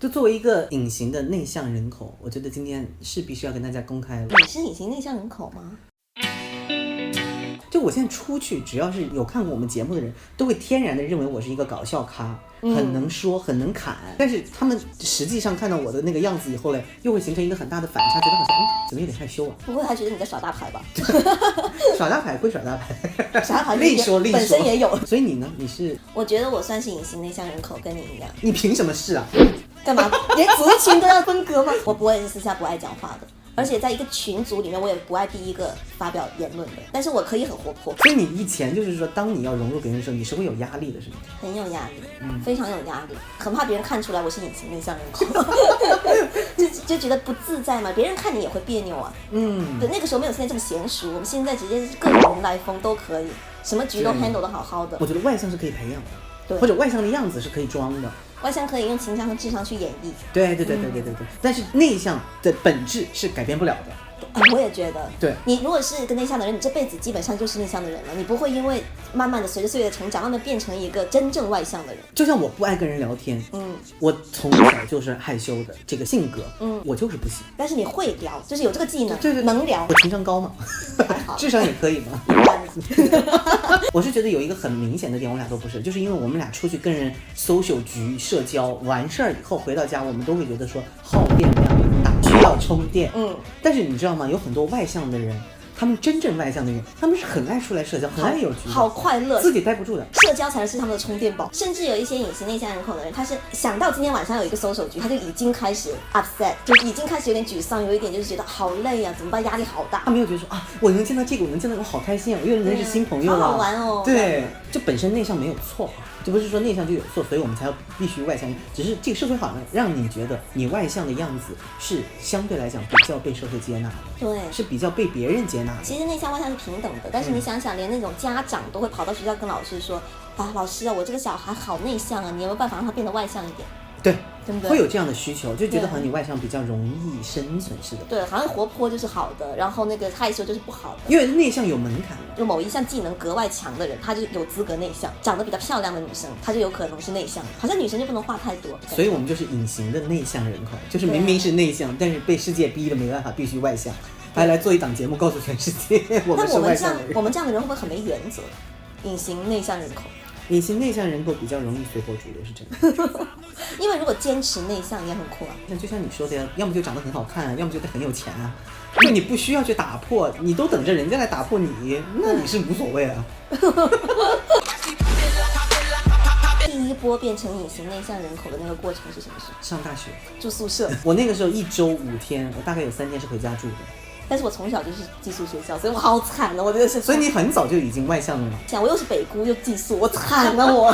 就作为一个隐形的内向人口，我觉得今天势必是要跟大家公开了。你是隐形内向人口吗？就我现在出去，只要是有看过我们节目的人，都会天然的认为我是一个搞笑咖，很能说，很能侃。但是他们实际上看到我的那个样子以后嘞，又会形成一个很大的反差，觉得好像怎么有点害羞啊？不会还觉得你在耍大牌吧？耍大牌归耍大牌，耍大牌另说另说，本身也有。所以你呢？你是？我觉得我算是隐形内向人口，跟你一样。你凭什么是啊？干嘛？连族群都要分割吗？我不会私下不爱讲话的。而且在一个群组里面，我也不爱第一个发表言论的，但是我可以很活泼。所以你以前就是说，当你要融入别人的时候，你是会有压力的，是吗？很有压力，非常有压力，很怕别人看出来我是隐形内向人口，就觉得不自在嘛，别人看你也会别扭啊。对，那个时候没有现在这么娴熟，我们现在直接是各种人来疯都可以，什么局都 handle 得好好的。我觉得外向是可以培养的，对，或者外向的样子是可以装的。外向可以用情商和智商去演绎，对，但是内向的本质是改变不了的。我也觉得，对，你如果是个内向的人，你这辈子基本上就是内向的人了，你不会因为慢慢的随着岁月的成长，慢慢变成一个真正外向的人。就像我不爱跟人聊天，我从小就是害羞的这个性格，我就是不行。但是你会聊，就是有这个技能，对，能聊。我情商高嘛，智商也可以嘛。我是觉得有一个很明显的点，我俩都不是，就是因为我们俩出去跟人 social 局社交完事儿以后回到家，我们都会觉得说耗电量很大，需要充电。但是你知道吗？有很多外向的人，他们真正外向的人，他们是很爱出来社交，很爱有局，好快乐，自己待不住的。社交才是他们的充电宝。甚至有一些隐形内向人口的人，他是想到今天晚上有一个social局，他就已经开始 upset， 就已经开始有点沮丧，有一点就是觉得好累啊，怎么办？压力好大。他没有觉得说啊，我能见到这个，我能见到我好开心啊，我又能认识新朋友了，好好玩哦。对，就本身内向没有错，就不是说内向就有错，所以我们才要必须外向。只是这个社会好像让你觉得你外向的样子是相对来讲比较被社会接纳的，对，是比较被别人接纳的。其实内向外向是平等的，但是你想想，连那种家长都会跑到学校跟老师说啊，老师啊，我这个小孩好内向啊，你有没有办法让他变得外向一点？对，对不对？会有这样的需求，就觉得好像你外向比较容易生存似的。对，好像活泼就是好的，然后那个害羞就是不好的。因为内向有门槛了，就某一项技能格外强的人，他就有资格内向。长得比较漂亮的女生，她就有可能是内向。好像女生就不能话太多。所以我们就是隐形的内向人口，就是明明是内向，但是被世界逼得没办法，必须外向，还来做一档节目告诉全世界我们是外向的人。我们这样的人会不会很没原则？隐形内向人口。隐形内向人口比较容易随波逐流，是真的。因为如果坚持内向也很酷啊。就像你说的，要么就长得很好看，要么就很有钱啊。就你不需要去打破，你都等着人家来打破你，那你是无所谓啊。第一波变成隐形内向人口的那个过程是什么时候？上大学住宿舍。我那个时候1周5天，我大概有3天是回家住的。但是我从小就是寄宿学校，所以我好惨哦，我真的是。所以你很早就已经外向了吗？我又是北姑又寄宿，我惨了我。